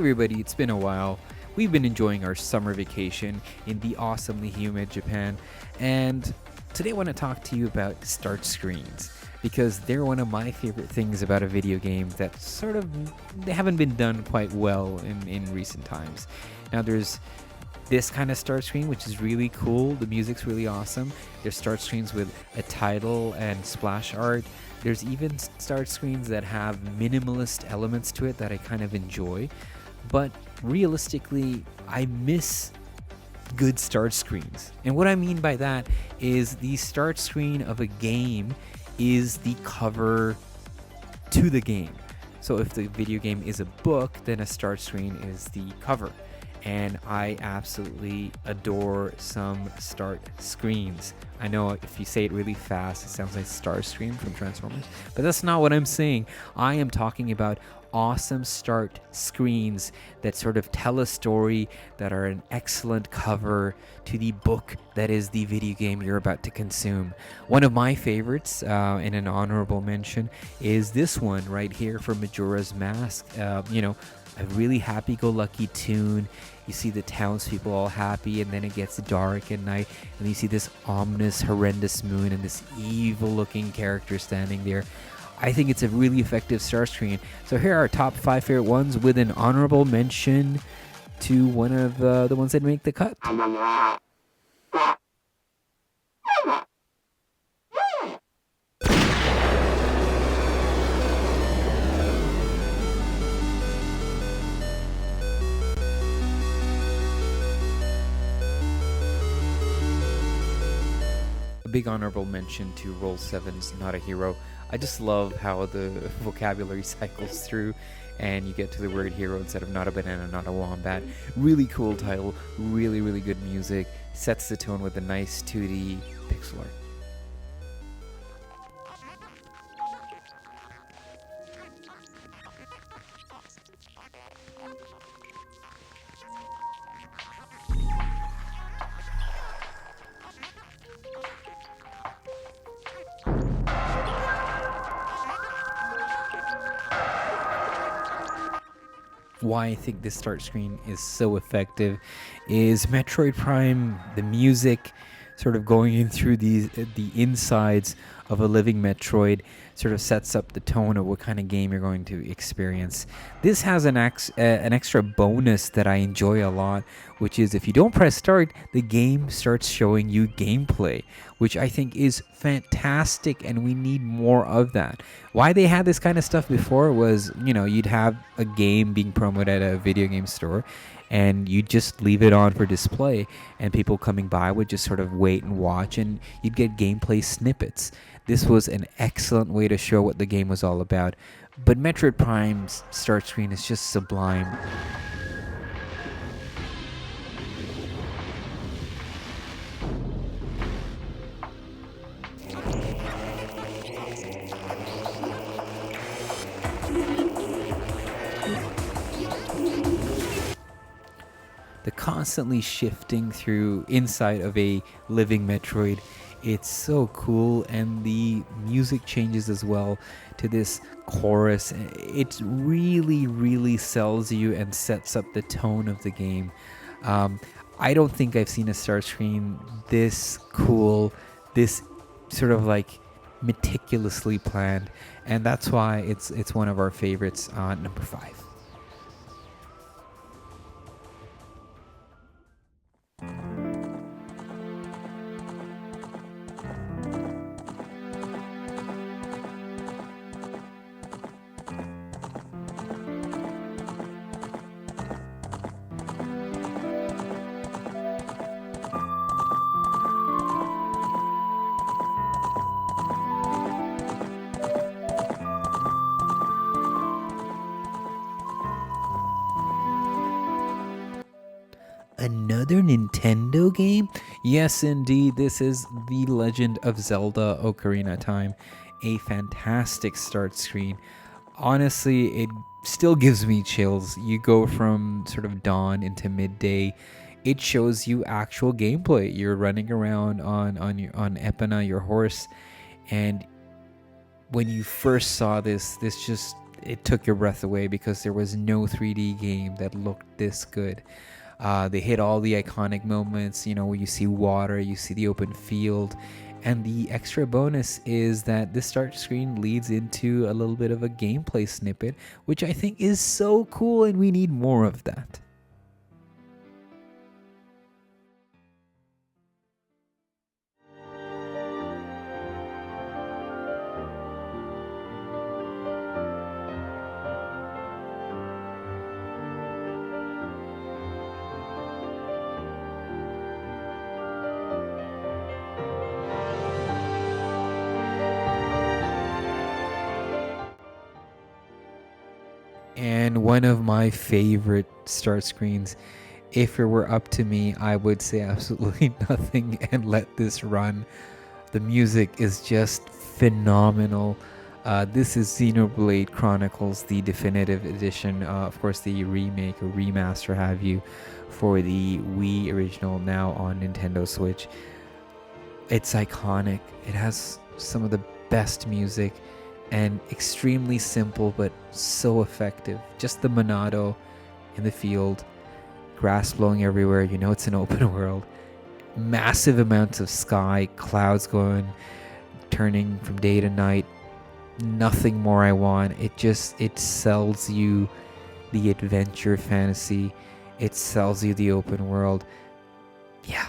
everybody, it's been a while. We've been enjoying our summer vacation in the awesomely humid Japan, and today I want to talk to you about start screens because they're one of my favorite things about a video game that they haven't been done quite well in recent times. Now there's this kind of start screen, which is really cool. The music's really awesome. There's start screens with a title and splash art. There's even start screens that have minimalist elements to it that I kind of enjoy. But realistically, I miss good start screens. And what I mean by that is the start screen of a game is the cover to the game. So if the video game is a book, then a start screen is the cover. And I absolutely adore some start screens. I know if you say it really fast, it sounds like Starscream from Transformers, but that's not what I'm saying. I am talking about awesome start screens that sort of tell a story, that are an excellent cover to the book that is the video game you're about to consume. One of my favorites, in an honorable mention, is this one right here for Majora's Mask. A really happy-go-lucky tune. You see the townspeople all happy, and then it gets dark at night, and you see this ominous, horrendous moon and this evil-looking character standing there. I think it's a really effective start screen. So here are our top 5 favorite ones with an honorable mention to one of the ones that make the cut. Big honorable mention to Roll 7's Not a Hero. I just love how the vocabulary cycles through and you get to the word hero instead of not a banana, not a wombat. Really cool title, really, really good music, sets the tone with a nice 2D pixel art. Why I think this start screen is so effective is Metroid Prime, the music sort of going in through the insides of a living Metroid sort of sets up the tone of what kind of game you're going to experience. This has an extra bonus that I enjoy a lot, which is if you don't press start, the game starts showing you gameplay, which I think is fantastic, and we need more of that. Why they had this kind of stuff before was, you'd have a game being promoted at a video game store, and you just leave it on for display, and people coming by would just sort of wait and watch, and you'd get gameplay snippets. This was an excellent way to show what the game was all about. But Metroid Prime's start screen is just sublime. The constantly shifting through inside of a living Metroid, it's so cool, and the music changes as well to this chorus. It really, really sells you and sets up the tone of the game. I don't think I've seen a start screen this cool, this sort of like meticulously planned, and that's why it's one of our favorites on number 5. Another Nintendo game? Yes, indeed. This is The Legend of Zelda Ocarina of Time. A fantastic start screen. Honestly, it still gives me chills. You go from sort of dawn into midday. It shows you actual gameplay. You're running around on Epona, your horse, and when you first saw this just it took your breath away because there was no 3D game that looked this good. They hit all the iconic moments, where you see water, you see the open field. And the extra bonus is that this start screen leads into a little bit of a gameplay snippet, which I think is so cool, and we need more of that. And one of my favorite start screens, if it were up to me, I would say absolutely nothing and let this run. The music is just phenomenal. This is Xenoblade Chronicles, the definitive edition. Of course, the remake or remaster, have you, for the Wii original, now on Nintendo Switch. It's iconic. It has some of the best music and extremely simple but so effective. Just the Monado in the field, grass blowing everywhere. It's an open world. Massive amounts of sky, clouds going, turning from day to night. Nothing more I want. It sells you the adventure fantasy. It sells you the open world. Yeah.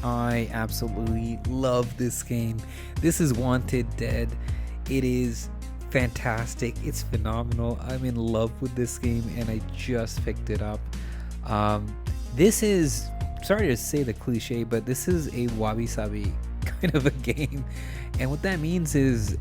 I absolutely love this game. This is Wanted Dead. It is fantastic. It's phenomenal. I'm in love with this game and I just picked it up. This is, sorry to say the cliche, but this is a wabi-sabi kind of a game. And what that means is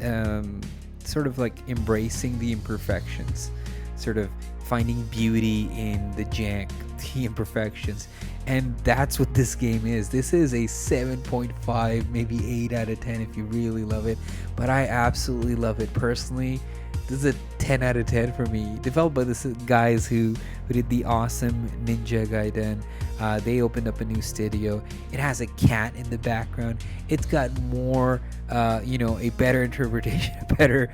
sort of like embracing the imperfections, sort of finding beauty in the jank, the imperfections. And that's what this game is. This is a 7.5, maybe 8 out of 10 if you really love it. But I absolutely love it personally. This is a 10 out of 10 for me. Developed by the guys who did the awesome Ninja Gaiden. They opened up a new studio. It has a cat in the background. It's got more, a better interpretation, a better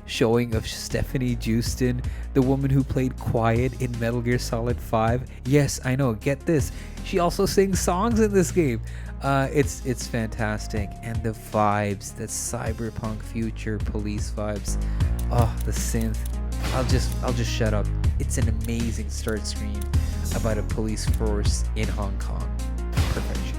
showing of Stephanie Justin, the woman who played Quiet in Metal Gear Solid 5. Yes, I know. Get this. She also sings songs in this game. It's fantastic, and the vibes, the cyberpunk future police vibes. Oh, the synth. I'll just shut up. It's an amazing start screen about a police force in Hong Kong. Perfection.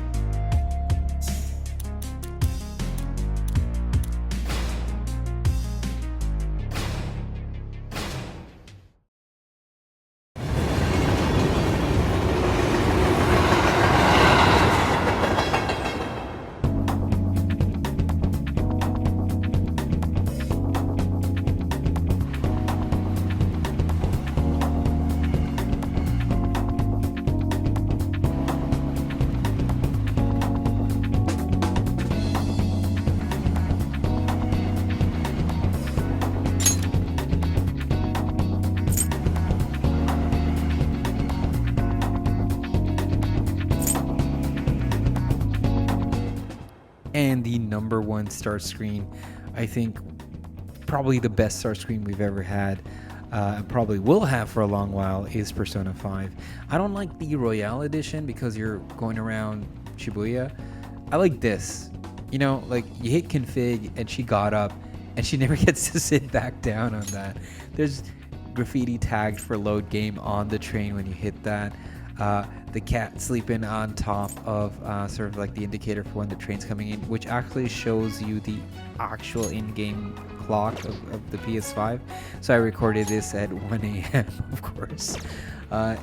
And the number one start screen, I think probably the best start screen we've ever had, probably will have for a long while, is Persona 5. I don't like the Royale Edition because you're going around Shibuya. I like this. Like you hit config and she got up and she never gets to sit back down on that. There's graffiti tagged for load game on the train when you hit that. The cat sleeping on top of sort of like the indicator for when the train's coming in, which actually shows you the actual in-game clock of the PS5. So I recorded this at 1 a.m. of course.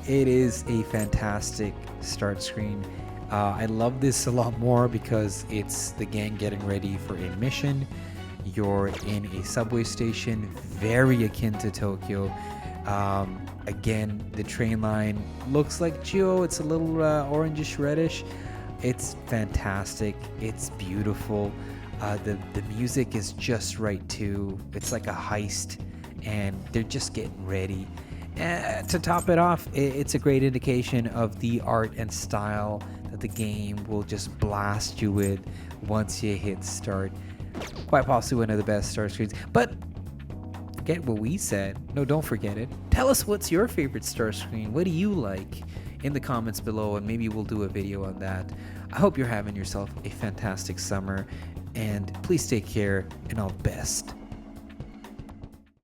It is a fantastic start screen. I love this a lot more because it's the gang getting ready for a mission. you're in a subway station, very akin to Tokyo. Again, the train line looks like Geo. It's a little orangish reddish. It's fantastic. It's beautiful. The music is just right too. It's like a heist, and they're just getting ready. To top it off, it's a great indication of the art and style that the game will just blast you with once you hit start. Quite possibly one of the best start screens. But forget what we said. No, don't forget it. Tell us what's your favorite start screen. What do you like in the comments below, and maybe we'll do a video on that. I hope you're having yourself a fantastic summer, and please take care, and all the best.